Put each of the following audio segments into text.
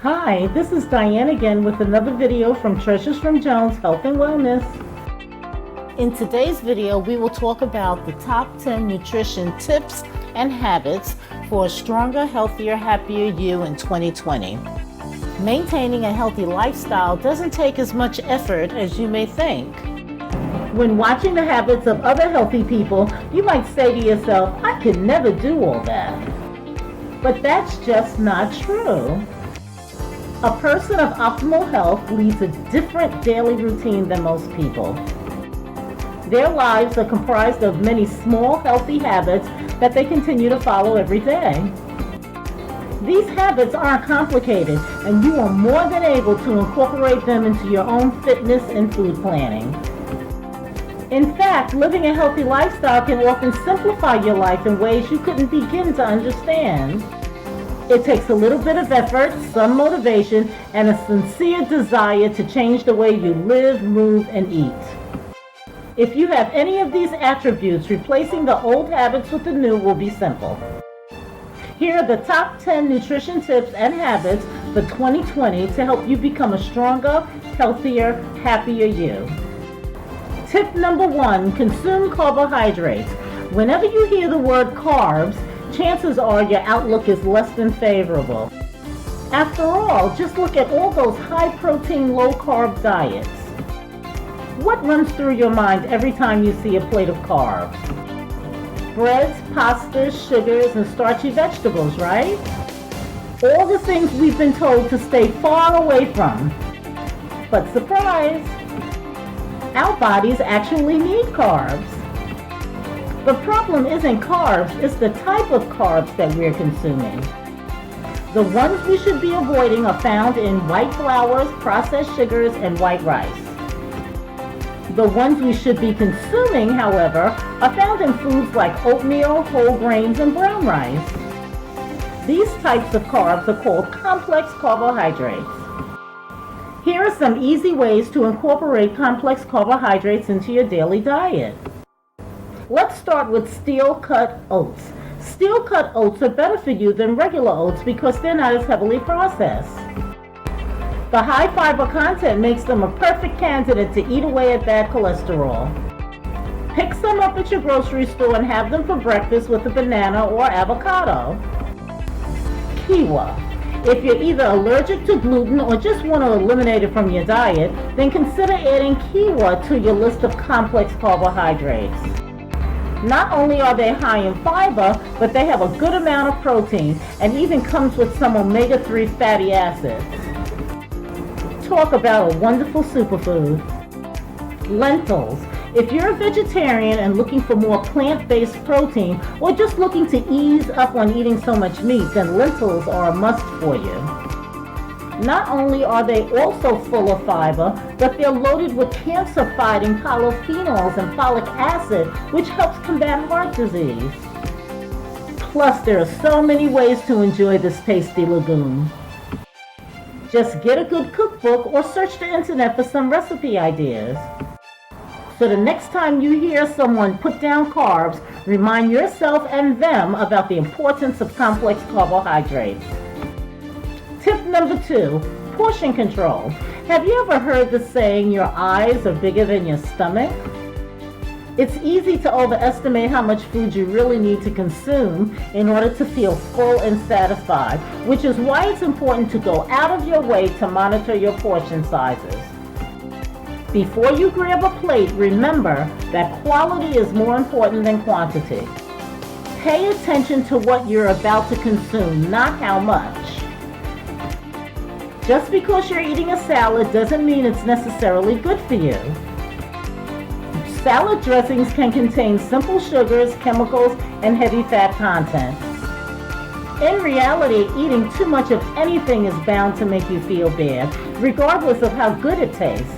Hi, this is Diane again with another video from Treasures from Jones Health and Wellness. In today's video, we will talk about the top 10 nutrition tips and habits for a stronger, healthier, happier you in 2020. Maintaining a healthy lifestyle doesn't take as much effort as you may think. When watching the habits of other healthy people, you might say to yourself, I could never do all that. But that's just not true. A person of optimal health leads a different daily routine than most people. Their lives are comprised of many small, healthy habits that they continue to follow every day. These habits aren't complicated, and you are more than able to incorporate them into your own fitness and food planning. In fact, living a healthy lifestyle can often simplify your life in ways you couldn't begin to understand. It takes a little bit of effort, some motivation, and a sincere desire to change the way you live, move, and eat. If you have any of these attributes, replacing the old habits with the new will be simple. Here are the top 10 nutrition tips and habits for 2020 to help you become a stronger, healthier, happier you. Tip number 1, consume carbohydrates. Whenever you hear the word carbs, chances are your outlook is less than favorable. After all, just look at all those high-protein, low-carb diets. What runs through your mind every time you see a plate of carbs? Breads, pastas, sugars, and starchy vegetables, right? All the things we've been told to stay far away from. But surprise! Our bodies actually need carbs. The problem isn't carbs, it's the type of carbs that we're consuming. The ones we should be avoiding are found in white flours, processed sugars, and white rice. The ones we should be consuming, however, are found in foods like oatmeal, whole grains, and brown rice. These types of carbs are called complex carbohydrates. Here are some easy ways to incorporate complex carbohydrates into your daily diet. Let's start with Steelcut oats. Steelcut oats are better for you than regular oats because they're not as heavily processed. The high fiber content makes them a perfect candidate to eat away at bad cholesterol. Pick some up at your grocery store and have them for breakfast with a banana or avocado. Quinoa. If you're either allergic to gluten or just want to eliminate it from your diet, then consider adding quinoa to your list of complex carbohydrates. Not only are they high in fiber, but they have a good amount of protein and even comes with some omega-3 fatty acids. Talk about a wonderful superfood. Lentils. If you're a vegetarian and looking for more plant-based protein or just looking to ease up on eating so much meat, then lentils are a must for you. Not only are they also full of fiber, but they're loaded with cancer-fighting polyphenols and folic acid, which helps combat heart disease. Plus, there are so many ways to enjoy this tasty legume. Just get a good cookbook or search the internet for some recipe ideas. So the next time you hear someone put down carbs, remind yourself and them about the importance of complex carbohydrates. Tip number 2, portion control. Have you ever heard the saying, your eyes are bigger than your stomach? It's easy to overestimate how much food you really need to consume in order to feel full and satisfied, which is why it's important to go out of your way to monitor your portion sizes. Before you grab a plate, remember that quality is more important than quantity. Pay attention to what you're about to consume, not how much. Just because you're eating a salad doesn't mean it's necessarily good for you. Salad dressings can contain simple sugars, chemicals, and heavy fat content. In reality, eating too much of anything is bound to make you feel bad, regardless of how good it tastes.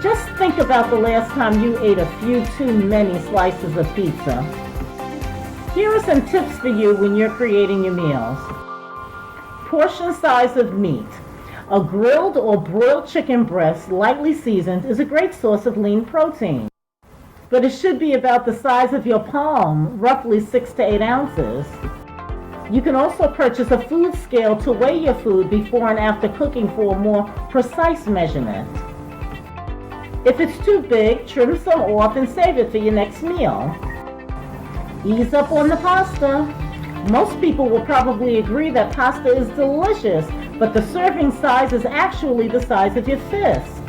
Just think about the last time you ate a few too many slices of pizza. Here are some tips for you when you're creating your meals. Portion size of meat. A grilled or broiled chicken breast, lightly seasoned, is a great source of lean protein. But it should be about the size of your palm, roughly 6 to 8 ounces. You can also purchase a food scale to weigh your food before and after cooking for a more precise measurement. If it's too big, trim some off and save it for your next meal. Ease up on the pasta. Most people will probably agree that pasta is delicious, but the serving size is actually the size of your fist.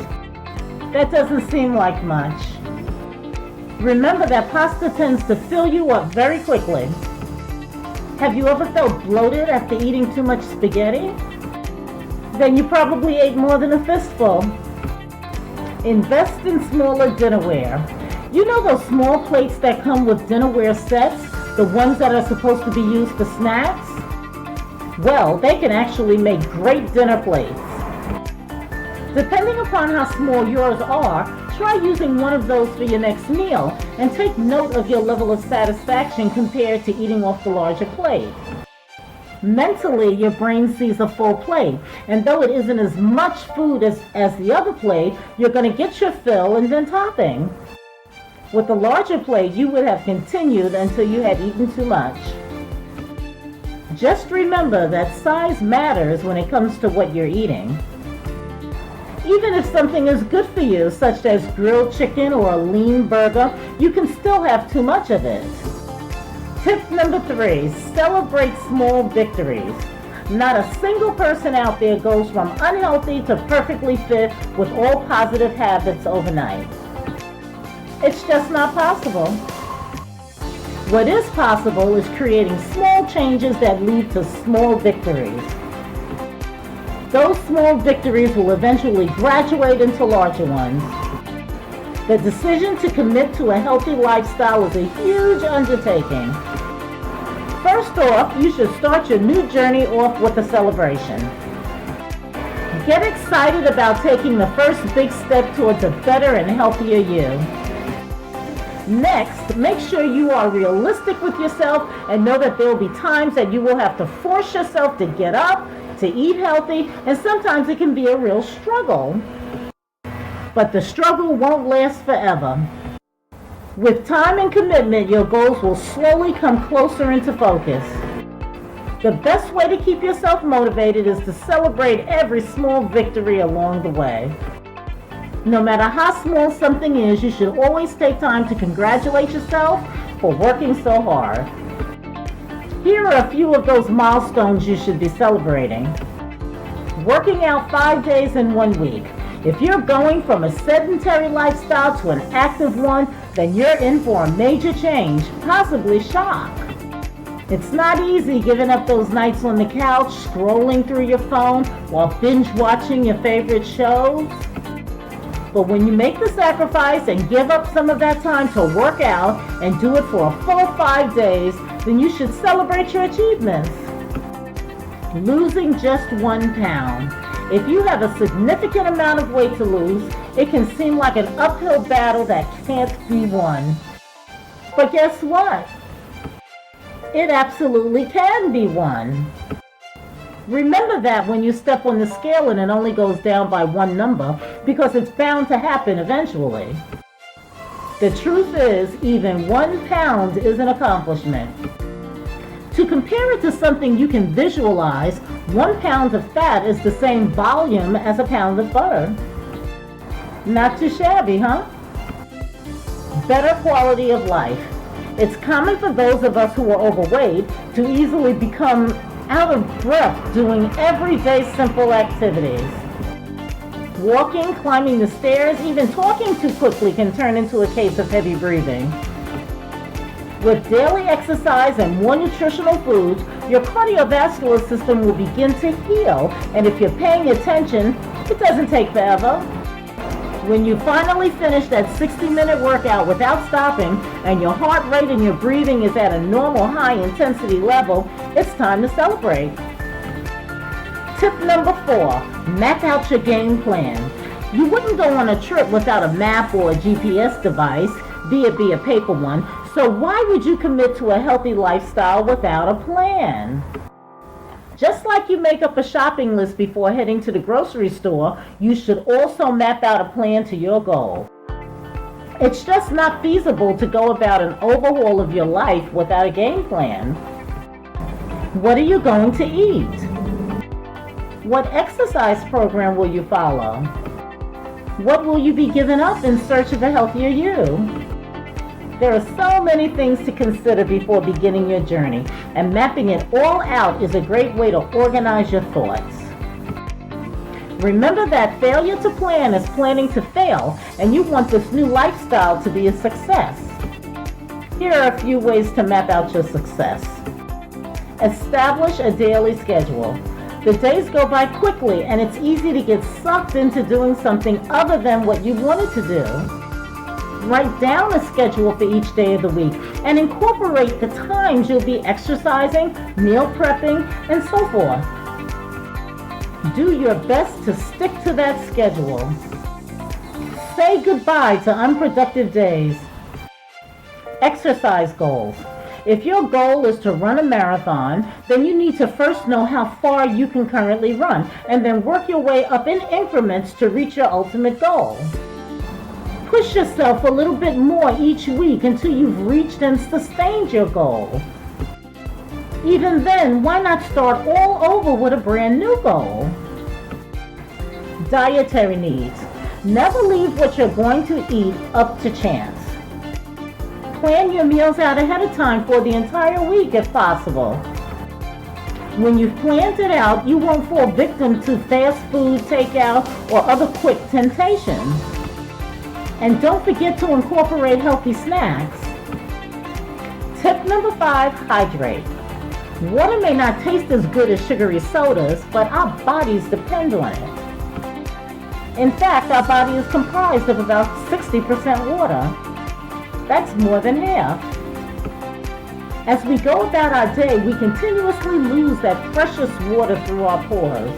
That doesn't seem like much. Remember that pasta tends to fill you up very quickly. Have you ever felt bloated after eating too much spaghetti? Then you probably ate more than a fistful. Invest in smaller dinnerware. You know those small plates that come with dinnerware sets? The ones that are supposed to be used for snacks? Well, they can actually make great dinner plates. Depending upon how small yours are, try using one of those for your next meal and take note of your level of satisfaction compared to eating off the larger plate. Mentally, your brain sees a full plate, and though it isn't as much food as the other plate, you're going to get your fill and then topping. With the larger plate, you would have continued until you had eaten too much. Just remember that size matters when it comes to what you're eating. Even if something is good for you, such as grilled chicken or a lean burger, you can still have too much of it. Tip number 3, celebrate small victories. Not a single person out there goes from unhealthy to perfectly fit with all positive habits overnight. It's just not possible. What is possible is creating small changes that lead to small victories. Those small victories will eventually graduate into larger ones. The decision to commit to a healthy lifestyle is a huge undertaking. First off, you should start your new journey off with a celebration. Get excited about taking the first big step towards a better and healthier you. Next, make sure you are realistic with yourself and know that there will be times that you will have to force yourself to get up, to eat healthy, and sometimes it can be a real struggle. But the struggle won't last forever. With time and commitment, your goals will slowly come closer into focus. The best way to keep yourself motivated is to celebrate every small victory along the way. No matter how small something is, you should always take time to congratulate yourself for working so hard. Here are a few of those milestones you should be celebrating. Working out 5 days in 1 week. If you're going from a sedentary lifestyle to an active one, then you're in for a major change, possibly shock. It's not easy giving up those nights on the couch, scrolling through your phone while binge watching your favorite shows. But when you make the sacrifice and give up some of that time to work out and do it for a full 5 days, then you should celebrate your achievements. Losing just 1 pound. If you have a significant amount of weight to lose, it can seem like an uphill battle that can't be won. But guess what? It absolutely can be won. Remember that when you step on the scale and it only goes down by 1 number, because it's bound to happen eventually. The truth is, even 1 pound is an accomplishment. To compare it to something you can visualize, 1 pound of fat is the same volume as a pound of butter. Not too shabby, huh? Better quality of life. It's common for those of us who are overweight to easily become out of breath doing everyday simple activities. Walking, climbing the stairs, even talking too quickly can turn into a case of heavy breathing. With daily exercise and more nutritional foods, your cardiovascular system will begin to heal, and if you're paying attention, it doesn't take forever. When you finally finish that 60-minute workout without stopping, and your heart rate and your breathing is at a normal high-intensity level, it's time to celebrate. Tip number 4, map out your game plan. You wouldn't go on a trip without a map or a GPS device, be it a paper one, so why would you commit to a healthy lifestyle without a plan? Just like you make up a shopping list before heading to the grocery store, you should also map out a plan to your goal. It's just not feasible to go about an overhaul of your life without a game plan. What are you going to eat? What exercise program will you follow? What will you be giving up in search of a healthier you? There are so many things to consider before beginning your journey, and mapping it all out is a great way to organize your thoughts. Remember that failure to plan is planning to fail, and you want this new lifestyle to be a success. Here are a few ways to map out your success. Establish a daily schedule. The days go by quickly, and it's easy to get sucked into doing something other than what you wanted to do. Write down a schedule for each day of the week and incorporate the times you'll be exercising, meal prepping, and so forth. Do your best to stick to that schedule. Say goodbye to unproductive days. Exercise goals. If your goal is to run a marathon, then you need to first know how far you can currently run, and then work your way up in increments to reach your ultimate goal. Push yourself a little bit more each week until you've reached and sustained your goal. Even then, why not start all over with a brand new goal? Dietary needs. Never leave what you're going to eat up to chance. Plan your meals out ahead of time for the entire week if possible. When you've planned it out, you won't fall victim to fast food, takeout, or other quick temptations. And don't forget to incorporate healthy snacks. Tip number 5, hydrate. Water may not taste as good as sugary sodas, but our bodies depend on it. In fact, our body is comprised of about 60% water. That's more than half. As we go about our day, we continuously lose that precious water through our pores.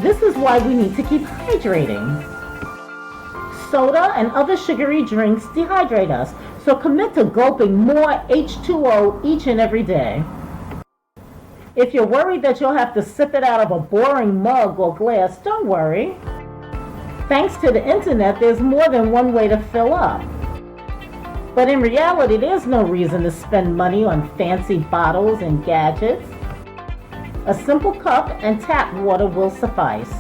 This is why we need to keep hydrating. Soda and other sugary drinks dehydrate us, so commit to gulping more H2O each and every day. If you're worried that you'll have to sip it out of a boring mug or glass, don't worry. Thanks to the internet, there's more than one way to fill up. But in reality, there's no reason to spend money on fancy bottles and gadgets. A simple cup and tap water will suffice.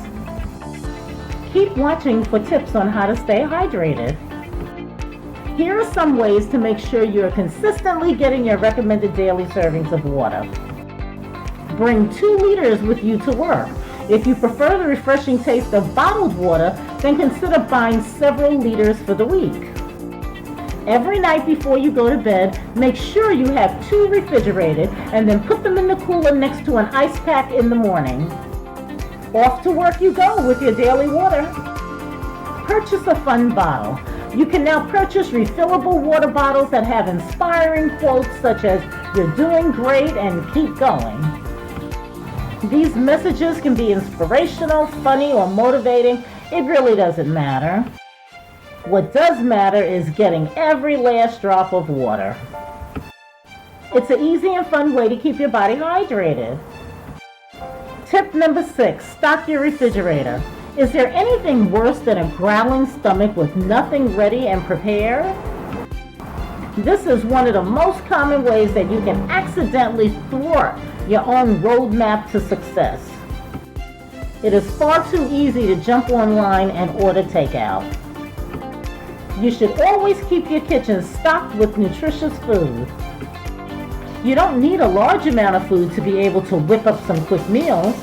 Keep watching for tips on how to stay hydrated. Here are some ways to make sure you're consistently getting your recommended daily servings of water. Bring 2 liters with you to work. If you prefer the refreshing taste of bottled water, then consider buying several liters for the week. Every night before you go to bed, make sure you have 2 refrigerated and then put them in the cooler next to an ice pack in the morning. Off to work you go with your daily water. Purchase a fun bottle. You can now purchase refillable water bottles that have inspiring quotes such as, "You're doing great and keep going." These messages can be inspirational, funny, or motivating. It really doesn't matter. What does matter is getting every last drop of water. It's an easy and fun way to keep your body hydrated. Tip number 6, stock your refrigerator. Is there anything worse than a growling stomach with nothing ready and prepared? This is one of the most common ways that you can accidentally thwart your own roadmap to success. It is far too easy to jump online and order takeout. You should always keep your kitchen stocked with nutritious food. You don't need a large amount of food to be able to whip up some quick meals.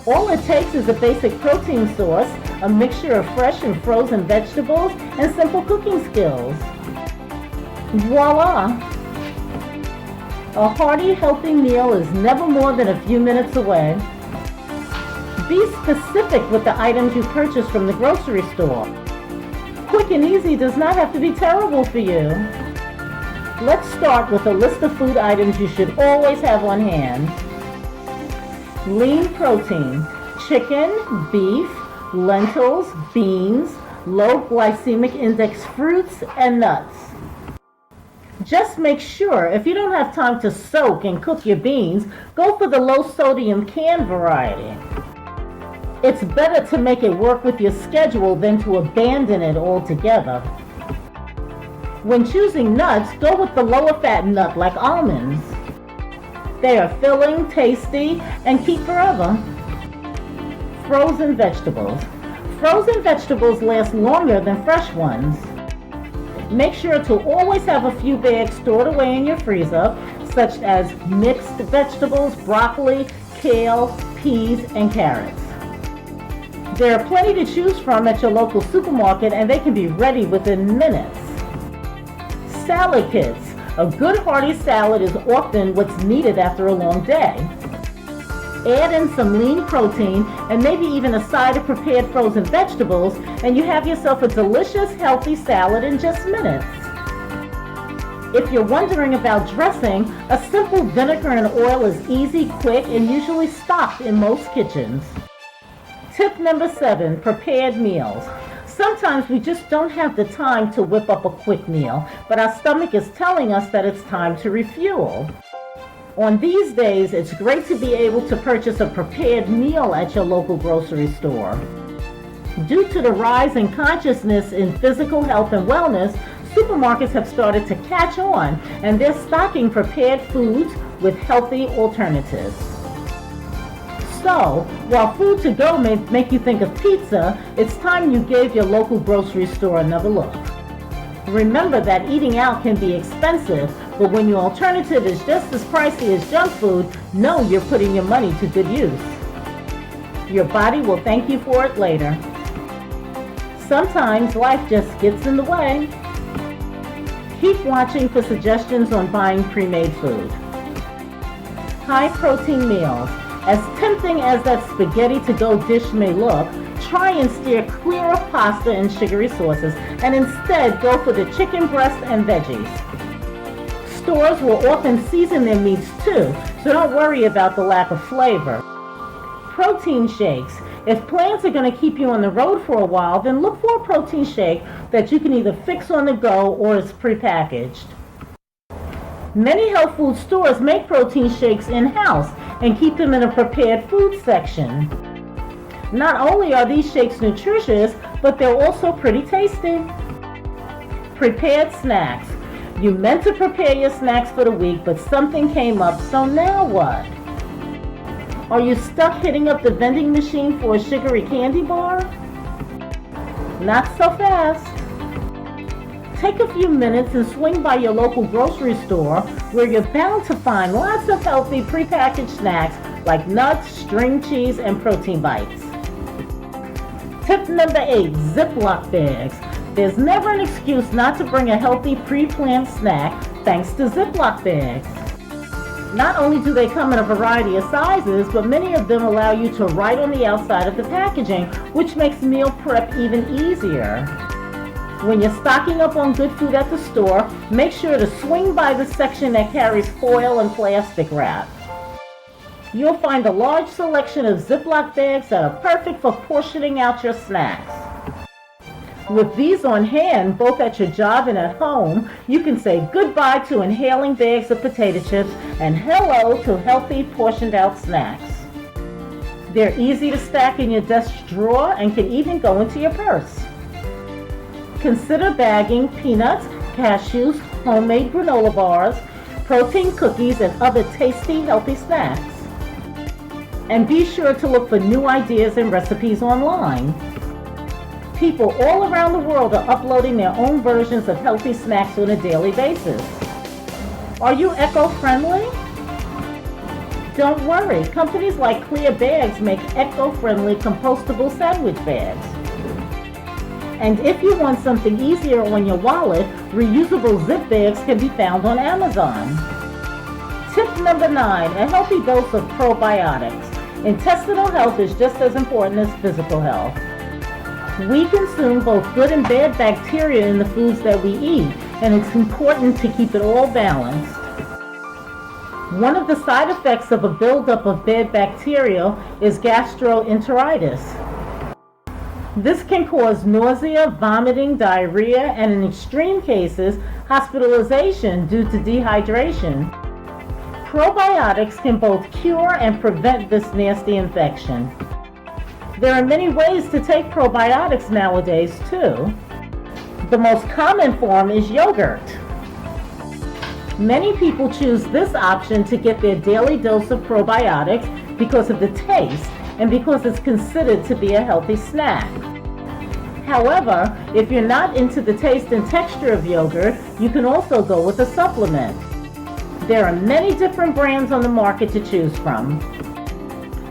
All it takes is a basic protein source, a mixture of fresh and frozen vegetables, and simple cooking skills. Voila! A hearty, healthy meal is never more than a few minutes away. Be specific with the items you purchase from the grocery store. Quick and easy does not have to be terrible for you. Let's start with a list of food items you should always have on hand. Lean protein: chicken, beef, lentils, beans, low glycemic index fruits, and nuts. Just make sure if you don't have time to soak and cook your beans, go for the low sodium canned variety. It's better to make it work with your schedule than to abandon it altogether. When choosing nuts, go with the lower fat nut like almonds. They are filling, tasty, and keep forever. Frozen vegetables. Frozen vegetables last longer than fresh ones. Make sure to always have a few bags stored away in your freezer, such as mixed vegetables, broccoli, kale, peas, and carrots. There are plenty to choose from at your local supermarket, and they can be ready within minutes. Salad kits. A good hearty salad is often what's needed after a long day. Add in some lean protein and maybe even a side of prepared frozen vegetables, and you have yourself a delicious, healthy salad in just minutes. If you're wondering about dressing, a simple vinegar and oil is easy, quick, and usually stocked in most kitchens. Tip number 7, prepared meals. Sometimes we just don't have the time to whip up a quick meal, but our stomach is telling us that it's time to refuel. On these days, it's great to be able to purchase a prepared meal at your local grocery store. Due to the rise in consciousness in physical health and wellness, supermarkets have started to catch on, and they're stocking prepared foods with healthy alternatives. So, while food to go may make you think of pizza, it's time you gave your local grocery store another look. Remember that eating out can be expensive, but when your alternative is just as pricey as junk food, know you're putting your money to good use. Your body will thank you for it later. Sometimes life just gets in the way. Keep watching for suggestions on buying pre-made food. High protein meals. As tempting as that spaghetti to-go dish may look, try and steer clear of pasta and sugary sauces and instead go for the chicken breast and veggies. Stores will often season their meats too, so don't worry about the lack of flavor. Protein shakes. If plans are going to keep you on the road for a while, then look for a protein shake that you can either fix on the go or is prepackaged. Many health food stores make protein shakes in-house and keep them in a prepared food section. Not only are these shakes nutritious, but they're also pretty tasty. Prepared snacks. You meant to prepare your snacks for the week, but something came up, so now what? Are you stuck hitting up the vending machine for a sugary candy bar? Not so fast. Take a few minutes and swing by your local grocery store where you're bound to find lots of healthy prepackaged snacks like nuts, string cheese, and protein bites. Tip number 8, Ziploc bags. There's never an excuse not to bring a healthy pre-planned snack thanks to Ziploc bags. Not only do they come in a variety of sizes, but many of them allow you to write on the outside of the packaging, which makes meal prep even easier. When you're stocking up on good food at the store, make sure to swing by the section that carries foil and plastic wrap. You'll find a large selection of Ziploc bags that are perfect for portioning out your snacks. With these on hand, both at your job and at home, you can say goodbye to inhaling bags of potato chips and hello to healthy portioned out snacks. They're easy to stack in your desk drawer and can even go into your purse. Consider bagging peanuts, cashews, homemade granola bars, protein cookies, and other tasty, healthy snacks. And be sure to look for new ideas and recipes online. People all around the world are uploading their own versions of healthy snacks on a daily basis. Are you eco-friendly? Don't worry, companies like Clear Bags make eco-friendly compostable sandwich bags. And if you want something easier on your wallet, reusable zip bags can be found on Amazon. Tip number 9, a healthy dose of probiotics. Intestinal health is just as important as physical health. We consume both good and bad bacteria in the foods that we eat, and it's important to keep it all balanced. One of the side effects of a buildup of bad bacteria is gastroenteritis. This can cause nausea, vomiting, diarrhea, and in extreme cases, hospitalization due to dehydration. Probiotics can both cure and prevent this nasty infection. There are many ways to take probiotics nowadays, too. The most common form is yogurt. Many people choose this option to get their daily dose of probiotics because of the taste and because it's considered to be a healthy snack. However, if you're not into the taste and texture of yogurt, you can also go with a supplement. There are many different brands on the market to choose from.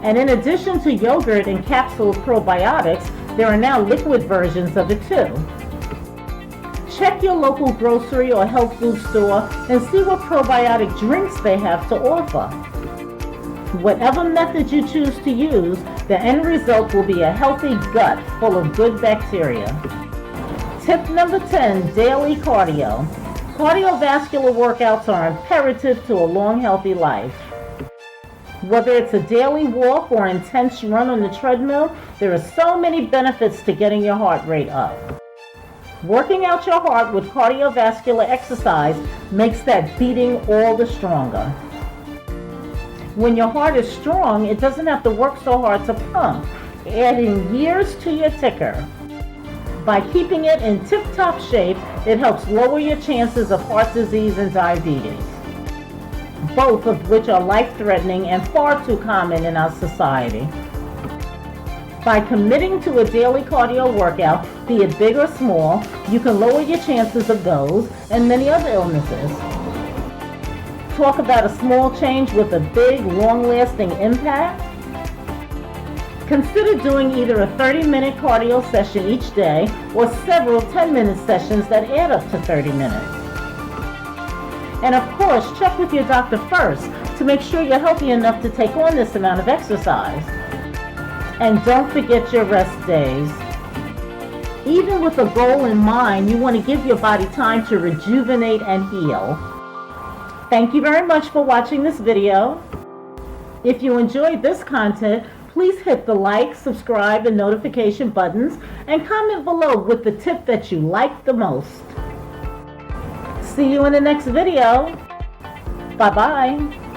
And in addition to yogurt and capsule probiotics, there are now liquid versions of it too. Check your local grocery or health food store and see what probiotic drinks they have to offer. Whatever method you choose to use, the end result will be a healthy gut full of good bacteria. Tip number 10, daily cardio. Cardiovascular workouts are imperative to a long, healthy life. Whether it's a daily walk or intense run on the treadmill, there are so many benefits to getting your heart rate up. Working out your heart with cardiovascular exercise makes that beating all the stronger. When your heart is strong, it doesn't have to work so hard to pump, adding years to your ticker. By keeping it in tip-top shape, it helps lower your chances of heart disease and diabetes, both of which are life-threatening and far too common in our society. By committing to a daily cardio workout, be it big or small, you can lower your chances of those and many other illnesses. Talk about a small change with a big, long-lasting impact? Consider doing either a 30-minute cardio session each day or several 10-minute sessions that add up to 30 minutes. And of course, check with your doctor first to make sure you're healthy enough to take on this amount of exercise. And don't forget your rest days. Even with a goal in mind, you want to give your body time to rejuvenate and heal. Thank you very much for watching this video. If you enjoyed this content, please hit the like, subscribe, and notification buttons and comment below with the tip that you liked the most. See you in the next video. Bye-bye.